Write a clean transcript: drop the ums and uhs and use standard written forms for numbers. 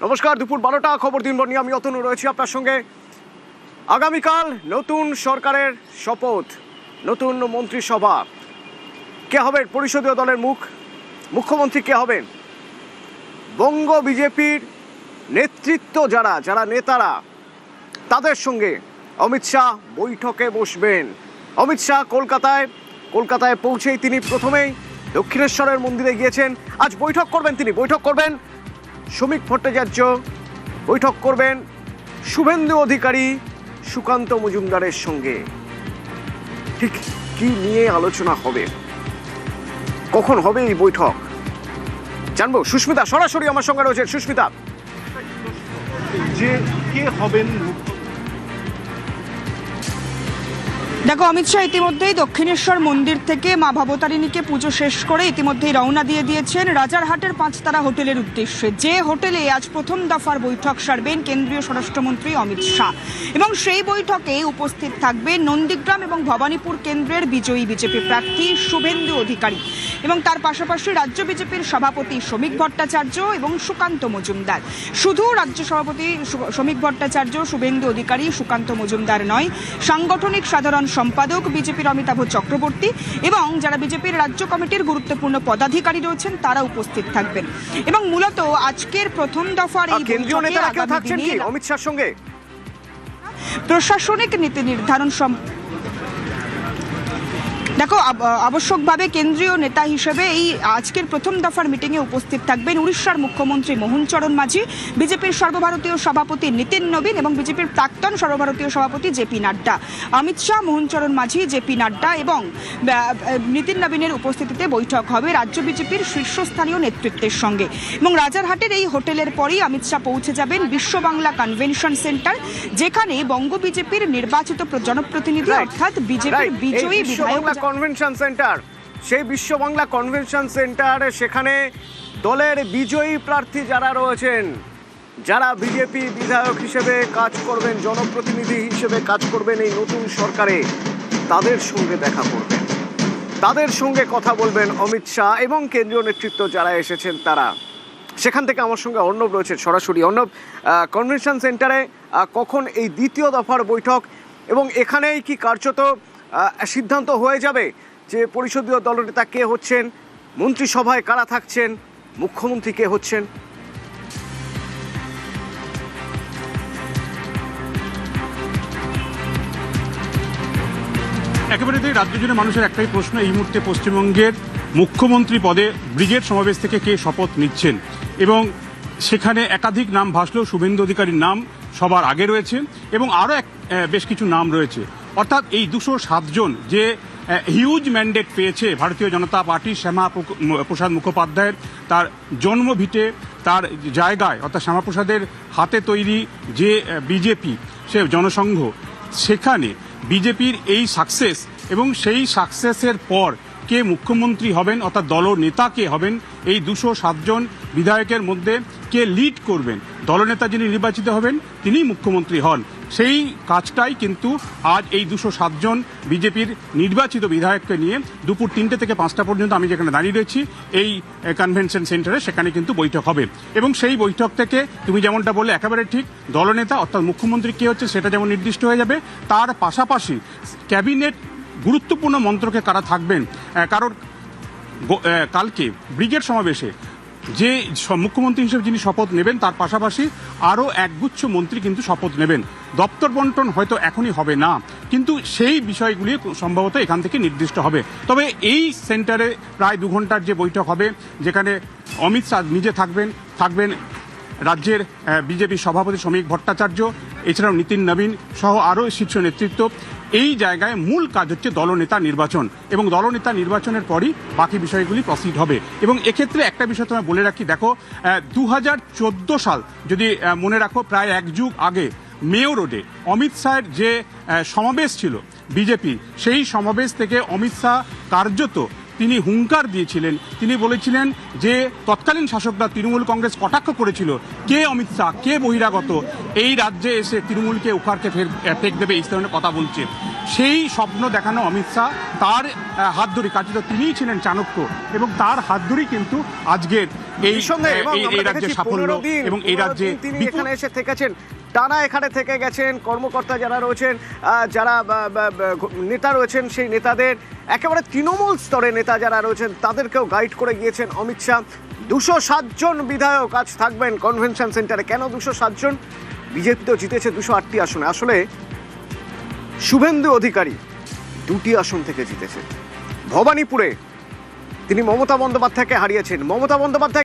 নমস্কার, দুপুর 12টা খবর দিনভর নিয়ে আমি অতনু রয়েছি আপনার সঙ্গে। আগামীকাল নতুন সরকারের শপথ, নতুন মন্ত্রিসভা। কে হবেন পরিষদীয় দলের মুখ্যমন্ত্রী? কে হবেন? বঙ্গ বিজেপির নেতৃত্ব যারা নেতারা, তাদের সঙ্গে অমিত শাহ বৈঠকে বসবেন। অমিত শাহ কলকাতায় পৌঁছেই তিনি প্রথমেই দক্ষিণেশ্বরের মন্দিরে গিয়েছেন। আজ বৈঠক করবেন শ্রমিক ভট্টাচার্য, বৈঠক করবেন শুভেন্দু অধিকারী, সুকান্ত মজুমদারের সঙ্গে। ঠিক কি নিয়ে আলোচনা হবে, কখন হবে এই বৈঠক জানবো। সুস্মিতা সরাসরি আমার সঙ্গে রয়েছে। সুস্মিতা, যে কে হবেন? দেখো, অমিত শাহ ইতিমধ্যেই দক্ষিণেশ্বর মন্দির থেকে মা ভবতারিণীকে পুজো শেষ করে ইতিমধ্যেই রওনা দিয়ে দিয়েছেন রাজারহাটের 5 তারা হোটেলের উদ্দেশ্যে, যে হোটেলে আজ প্রথম দফার বৈঠক সারবেন কেন্দ্রীয় স্বরাষ্ট্রমন্ত্রী অমিত শাহ। এবং সেই বৈঠকে উপস্থিত থাকবেন নন্দীগ্রাম এবং ভবানীপুর কেন্দ্রের বিজয়ী বিজেপি প্রার্থী শুভেন্দু অধিকারী এবং তার পাশাপাশি রাজ্য বিজেপির সভাপতি শ্রমিক ভট্টাচার্য এবং সুকান্ত মজুমদার। শুধু রাজ্য সভাপতি শ্রমিক ভট্টাচার্য, শুভেন্দু অধিকারী, সুকান্ত মজুমদার নয়, সাংগঠনিক সাধারণ সম্পাদক বিজেপির অমিতাভ চক্রবর্তী এবং যারা বিজেপির রাজ্য কমিটির গুরুত্বপূর্ণ পদাধিকারী রয়েছেন তারা উপস্থিত থাকবেন। এবং মূলত আজকের প্রথম দফার এই কেন্দ্রীয় নেতারা কেউ থাকছেন কি অমিত শাহর সঙ্গে? প্রশাসনিক নীতি নির্ধারণ দেখো, আবশ্যকভাবে কেন্দ্রীয় নেতা হিসেবে এই আজকের প্রথম দফার মিটিংয়ে উপস্থিত থাকবেন উড়িষ্যার মুখ্যমন্ত্রী মোহন চরণ মাঝি, বিজেপির সর্বভারতীয় সভাপতি নীতিন নবীন এবং বিজেপির প্রাক্তন সর্বভারতীয় সভাপতি জেপি নাড্ডা। অমিত শাহ, মোহন চরণ মাঝি, জেপি নাড্ডা এবং নীতিন নবীনের উপস্থিতিতে বৈঠক হবে রাজ্য বিজেপির শীর্ষস্থানীয় নেতৃত্বের সঙ্গে। এবং রাজারহাটের এই হোটেলের পরেই অমিত শাহ পৌঁছে যাবেন বিশ্ব বাংলা কনভেনশন সেন্টার, যেখানে বঙ্গ বিজেপির নির্বাচিত জনপ্রতিনিধি অর্থাৎ বিজেপির বিজয়ী বিধায়ক কনভেনশন সেন্টার, সেই বিশ্ব বাংলা কনভেনশন সেন্টার, সেখানে দলের বিজয়ী প্রার্থী যারা রয়েছেন, যারা বিজেপি বিধায়ক হিসেবে কাজ করবেন, জনপ্রতিনিধি হিসেবে কাজ করবেন এই নতুন সরকারে, তাদের সঙ্গে দেখা করবেন, তাদের সঙ্গে কথা বলবেন অমিত শাহ এবং কেন্দ্রীয় নেতৃত্ব যারা এসেছেন তারা। সেখান থেকে আমার সঙ্গে অর্ণব রয়েছে সরাসরি। অর্ণব, কনভেনশন সেন্টারে কখন এই দ্বিতীয় দফার বৈঠক, এবং এখানেই কি কার্যত সিদ্ধান্ত হয়ে যাবে যে পরিষদীয় দলনেতা কে হচ্ছেন, মন্ত্রিসভায় কারা থাকছেন, মুখ্যমন্ত্রী কে হচ্ছেন? একেবারে রাজ্য জুড়ে মানুষের একটাই প্রশ্ন, এই মুহূর্তে পশ্চিমবঙ্গের মুখ্যমন্ত্রী পদে ব্রিগেড সমাবেশ থেকে কে শপথ নিচ্ছেন। এবং সেখানে একাধিক নাম ভাসলেও শুভেন্দু অধিকারীর নাম সবার আগে রয়েছে এবং আরও বেশ কিছু নাম রয়েছে। অর্থাৎ এই 207 জন যে হিউজ ম্যান্ডেট পেয়েছে ভারতীয় জনতা পার্টি, শ্যামাপ্রসাদ মুখোপাধ্যায়ের তার জন্মভিটে, তার জায়গায়, অর্থাৎ শ্যামাপ্রসাদের হাতে তৈরি যে বিজেপি, সে জনসংঘ, সেখানে বিজেপির এই সাকসেস এবং সেই সাকসেসের পর কে মুখ্যমন্ত্রী হবেন, অর্থাৎ দলনেতা কে হবেন, এই 207 জন বিধায়কের মধ্যে কে লিড করবেন, দলনেতা যিনি নির্বাচিত হবেন তিনিই মুখ্যমন্ত্রী হন, সেই কাজটাই কিন্তু আজ এই 207 জন বিজেপির নির্বাচিত বিধায়ককে নিয়ে দুপুর 3টে থেকে 5টা পর্যন্ত আমি যেখানে দাঁড়িয়ে রয়েছি এই কনভেনশন সেন্টারে, সেখানে কিন্তু বৈঠক হবে। এবং সেই বৈঠক থেকে তুমি যেমনটা বললে একেবারে ঠিক, দলনেতা অর্থাৎ মুখ্যমন্ত্রী কে হচ্ছে সেটা যেমন নির্দিষ্ট হয়ে যাবে, তার পাশাপাশি ক্যাবিনেট গুরুত্বপূর্ণ মন্ত্রকে কারা থাকবেন। কারণ কালকে ব্রিগেড সমাবেশে যে মুখ্যমন্ত্রী হিসেবে যিনি শপথ নেবেন তার পাশাপাশি আরও একগুচ্ছ মন্ত্রী কিন্তু শপথ নেবেন। দপ্তর বন্টন হয়তো এখনই হবে না, কিন্তু সেই বিষয়গুলি সম্ভবত এখান থেকে নির্দিষ্ট হবে। তবে এই সেন্টারে প্রায় 2 ঘন্টার যে বৈঠক হবে, যেখানে অমিত শাহ নিজে থাকবেন রাজ্যের বিজেপি সভাপতি শ্রমিক ভট্টাচার্য, এছাড়াও নীতিন নবীন সহ আরও শীর্ষ নেতৃত্ব। এই জায়গায় মূল কাজ হচ্ছে দলনেতা নির্বাচন, এবং দলনেতা নির্বাচনের পরই বাকি বিষয়গুলি প্রসিড হবে। এবং এক্ষেত্রে একটা বিষয় তোমায় বলে রাখি, দেখো 2014 সাল যদি মনে রাখো, প্রায় 1 যুগ আগে মেয়ো রোডে অমিত শাহের যে সমাবেশ ছিল বিজেপি, সেই সমাবেশ থেকে অমিত শাহ কার্যত তিনি হুঙ্কার দিয়েছিলেন। তিনি বলেছিলেন যে তৎকালীন শাসকরা তৃণমূল কংগ্রেস কটাক্ষ করেছিল, কে অমিত শাহ, কে বহিরাগত, এই রাজ্যে এসে তৃণমূলকে উখাড়কে ফেক দেবে, এই ধরনের কথা বলছে। সেই স্বপ্ন দেখানো অমিত শাহ, তার হাত ধরে কার্যত তিনিই ছিলেন চাণক্য, এবং তার হাত ধরেই কিন্তু আজকের এই নিঃসন্দেহে, এবং আমরা রাজ্যের দেখেছি সাফল্য 15 দিন, এবং এই 15 রাজ্যে দিন তিনি বিপুল এখানে এসে থেকেছেন, টানা এখানে থেকে গেছেন। কর্মকর্তা যারা রয়েছেন, যারা নেতা রয়েছেন, সেই নেতাদের একেবারে তৃণমূল স্তরে নেতা যারা রয়েছেন তাদেরকেও গাইড করে গিয়েছেন অমিত শাহ। 207 জন বিধায়ক আজ থাকবেন কনভেনশন সেন্টারে। কেন 207 জন? বিজেপি তো জিতেছে 208টি আসনে। আসলে শুভেন্দু অধিকারী 2টি আসন থেকে জিতেছে। ভবানীপুরে তিনি মমতা বন্দ্যোপাধ্যায়কে হারিয়েছেন। মমতা বন্দ্যোপাধ্যায়